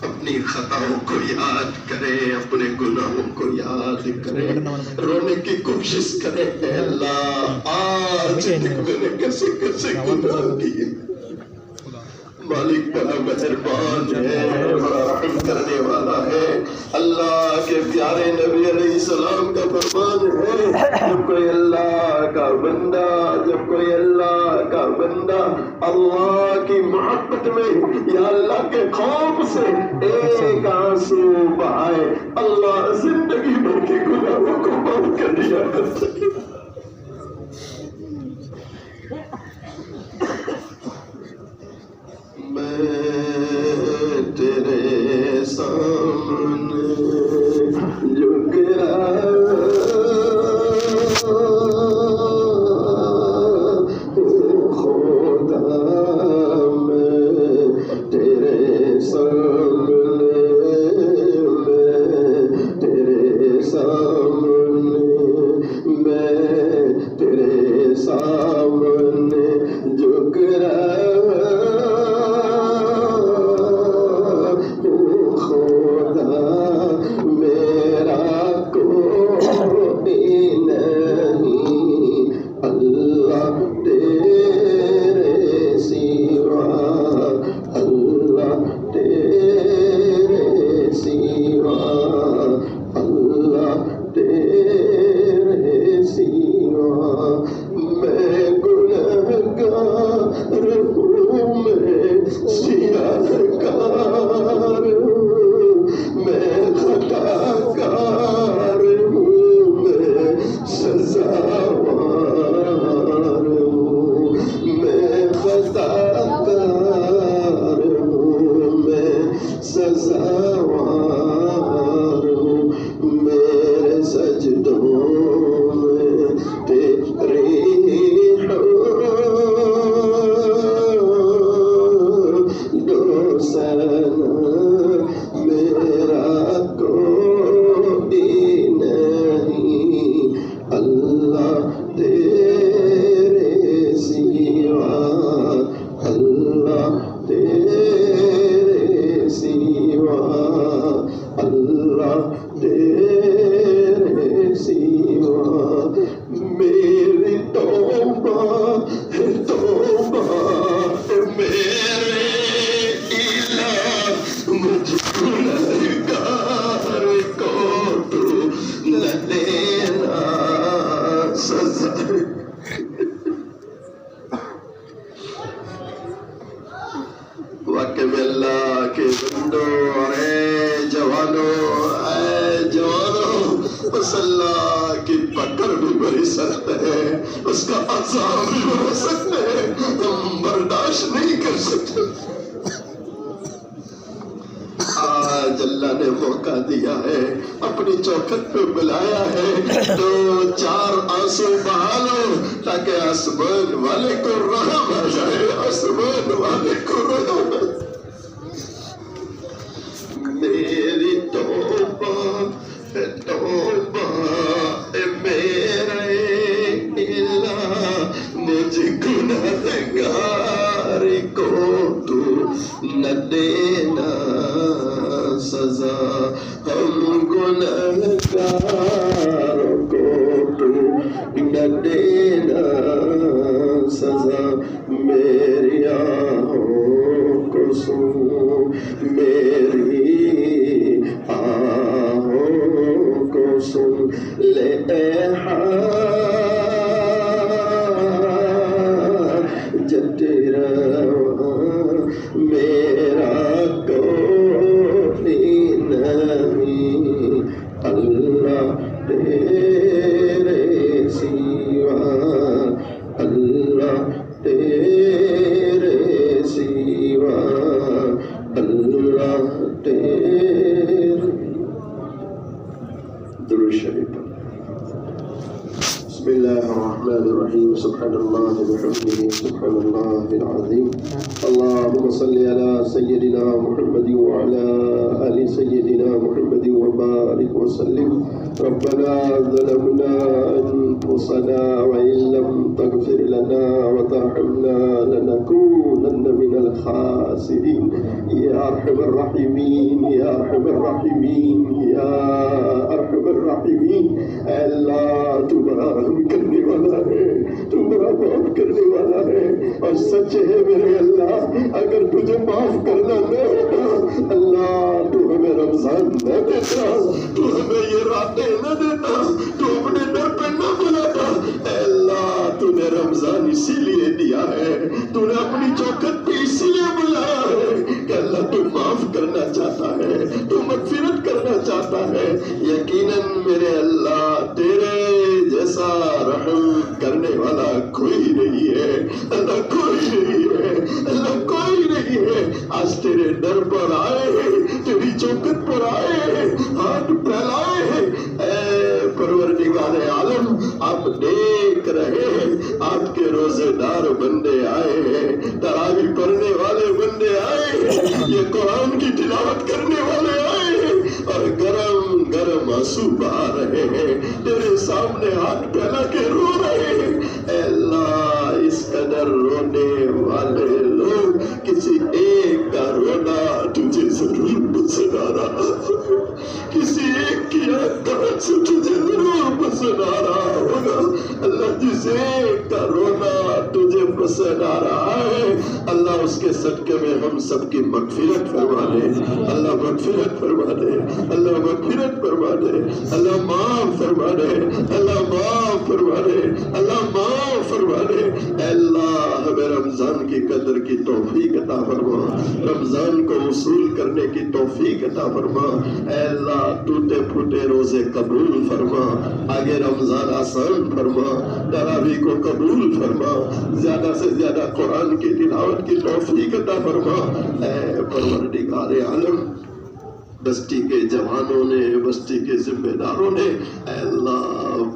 اپنی خطاؤں کو یاد کرے، اپنے گناہوں کو یاد کرے، رونے کی کوشش کرے. اے اللہ آج تک میں نے کیسے کیسے گناہ کیے. مالک بڑا مہربان ہے، بڑا رحم کرنے والا ہے. اللہ کے پیارے نبی علیہ السلام کا فرمان ہے، جب کوئی اللہ کا بندہ اللہ کی محبت میں یا اللہ کے خوف سے ایک آنسو بہائے، اللہ زندگی بھر کے گناہوں کو معاف کر دیا کرتا ہے. میں تیرے سامنے جھک رہا خدا، میں تیرے سامنے جھک رہا واقع میں اللہ کے بندوں، اے جوانوں، بس اللہ کی پکڑ بھی بڑی سخت ہے، اس کا عذاب بھی بڑا سخت ہے، ہم برداشت نہیں کر سکتے. آج اللہ نے موقع دیا ہے، اپنی چوکھٹ پہ بلایا ہے، تو چار آنسو بہا لو تاکہ آسمان والے کو رحم آ جائے، آسمان والے کو رحم آ جائے. میری توبہ توبہ اے میرے الہ، مجھ گنہگار کو تو نہ دینا سزا، ہم گنہگار کو تو نہ دینا سزا. میری آہوں کو سن، میری آہوں کو سن لے اے حاجت روا، میرا کوئی نہیں اللہ تیرے سوا، اللہ تیرے سوا، اللہ تیرے. درود شریف. بسم اللہ الرحمن الرحیم. سبحان اللہ وبحمدہ، سبحان اللہ العظیم. اللہم صلی علی سیدنا محمد وعلی آلہ آل سيدنا محمد وبارك وسلم. ربنا ظلمنا أنفسنا وإن لم تغفر لنا وترحمنا لنكونن من الخاسرين. يا أرحم الراحمين يا أرحم الراحمين يا أرحم الراحمين. اللہ تو بڑا رحم کرنے والا ہے, تو بڑا معاف کرنے والا ہے, اور سچ ہے میرے اللہ, اگر تجھے معاف کرنا نہ ہوتا اللہ تو ہمیں رمضان نہ دیتا, تو ہمیں یہ راتیں نہ دیتا, تو اپنے در پہ نہ بلاتا. اے اللہ تو نے رمضان اسی لیے دیا ہے, تو نے اپنی چوکھٹ پہ اسی لیے بلایا ہے کہ اللہ تو معاف کرنا چاہتا ہے, تو مغفرت کرنا چاہتا ہے. یقیناً میرے اللہ تیرے جیسا رحم کرنے والا کوئی نہیں ہے, اللہ کوئی نہیں ہے, اللہ کوئی نہیں ہے. آج تیرے در پر آئے ہیں, تیری چوکھٹ پر آئے ہیں, ہاتھ پھیلائے ہیں. اے پروردگار عالم, آپ دیکھ رہے ہیں آپ کے روزے دار بندے آئے ہیں, تراویح پڑھنے والے بندے آئے ہیں, یہ قرآن کی تلاوت کرنے والے آئے ہیں, اور گرم گرم آنسو بہا رہے ہیں, تیرے سامنے ہاتھ پھیلا کے رو رہے ہیں. اے اللہ اس قدر رونے والے لوگ, کسی ایک کا رونا تجھے ضرور پسند آ رہا, کسی ایک کی آنکھ سے تجھے ضرور پسند آ رہا ہوگا. اللہ جس ایک کا رونا تجھے پسند آ رہا ہے, اللہ اس کے صدقے میں ہم سب کی مغفرت فرما دے. اللہ مغفرت فرما دے, اللہ مغفرت فرما دے, اللہ معاف فرما دے, اللہ معاف فرما دے, اللہ معاف فرما دے. اے اللہ ہمیں رمضان کی قدر کی توفیق عطا فرما, رمضان کو وصول کرنے کی توفیق عطا فرما. اے اللہ ٹوٹے پھوٹے روزے قبول فرما, آگے رمضان آسان فرما, تراویح کو قبول فرما, زیادہ سے زیادہ قرآن کی تلاوت کی توفیق عطا فرما. اے پروردگار عالم, بستی کے جوانوں نے, بستی کے ذمہ داروں نے اے اللہ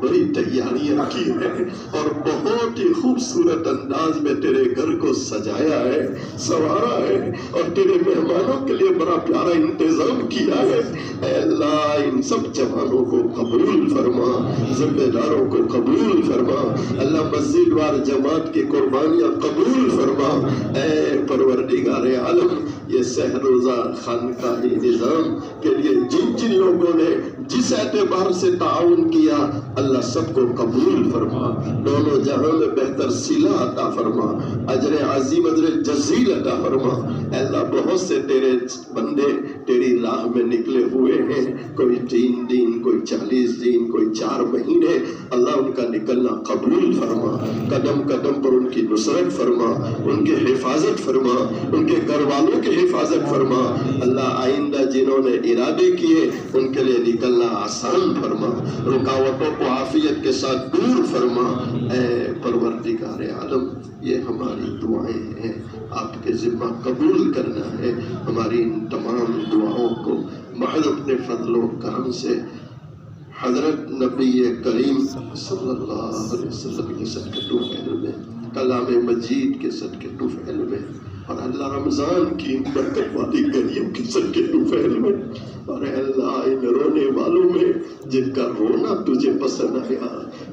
بڑی تیاریاں کی ہیں, اور بہت ہی خوبصورت انداز میں تیرے گھر کو سجایا ہے, سنوارا ہے, اور تیرے مہمانوں کے لیے بڑا پیارا انتظام کیا ہے. اے اللہ ان سب جوانوں کو قبول فرما, ذمہ داروں کو قبول فرما. اللہ مسجد وار جماعت کی قربانیاں قبول فرما. اے پروردگار عالم, یہ سحر روزہ خانقاہی نظام کے لیے جن جن لوگوں نے جس اعتبار سے تعاون کیا اللہ سب کو قبول فرما, دونوں جہاں میں بہتر صلہ عطا فرما, اجر عظیم اجر جزیل عطا فرما. اے اللہ بہت سے تیرے بندے تیری راہ میں نکلے ہوئے ہیں, کوئی 3 دن, کوئی 40 دن, کوئی 4 مہینے, اللہ ان کا نکلنا قبول فرما. قدم قدم پر ان کی نصرت فرما, ان کی حفاظت فرما, ان کے گھر والوں کی حفاظت فرما. اللہ آئندہ جنہوں نے ارادے کیے ان کے لیے نکلنا آسان فرما, رکاوٹوں کو عافیت کے ساتھ دور فرما. اے پروردگار عالم, یہ ہماری دعائیں ہیں, آپ کے ذمہ قبول کرنا ہے. ہماری ان تمام دعاؤں کو محض اپنے فضل و کرم سے حضرت نبی کریم صلی اللہ علیہ وسلم کے صدقے طفیل میں, کلام مجید کے صدقے طفیل میں, اور اللہ رمضان کی برکت والی گھڑیوں کے صدقے طفیل میں, اور اللہ ان رونے والوں میں جن کا رونا تجھے پسند آیا,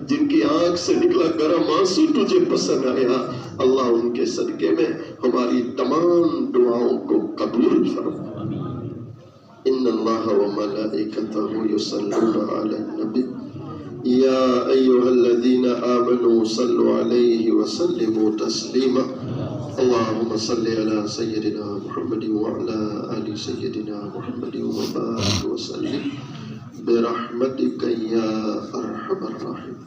جن کی آنکھ سے نکلا گرم آنسو تجھے پسند آیا, اللہ ان کے صدقے میں ہماری تمام دعاؤں کو قبول فرما. ان اللہ وملائکتہ یصلون علی النبی یا ایھا الذین آمنوا صلوا علیہ وسلموا تسلیما. اللهم صل على سيدنا محمد وعلى آل سيدنا محمد وبارك وسلم برحمتك يا أرحم الراحمين.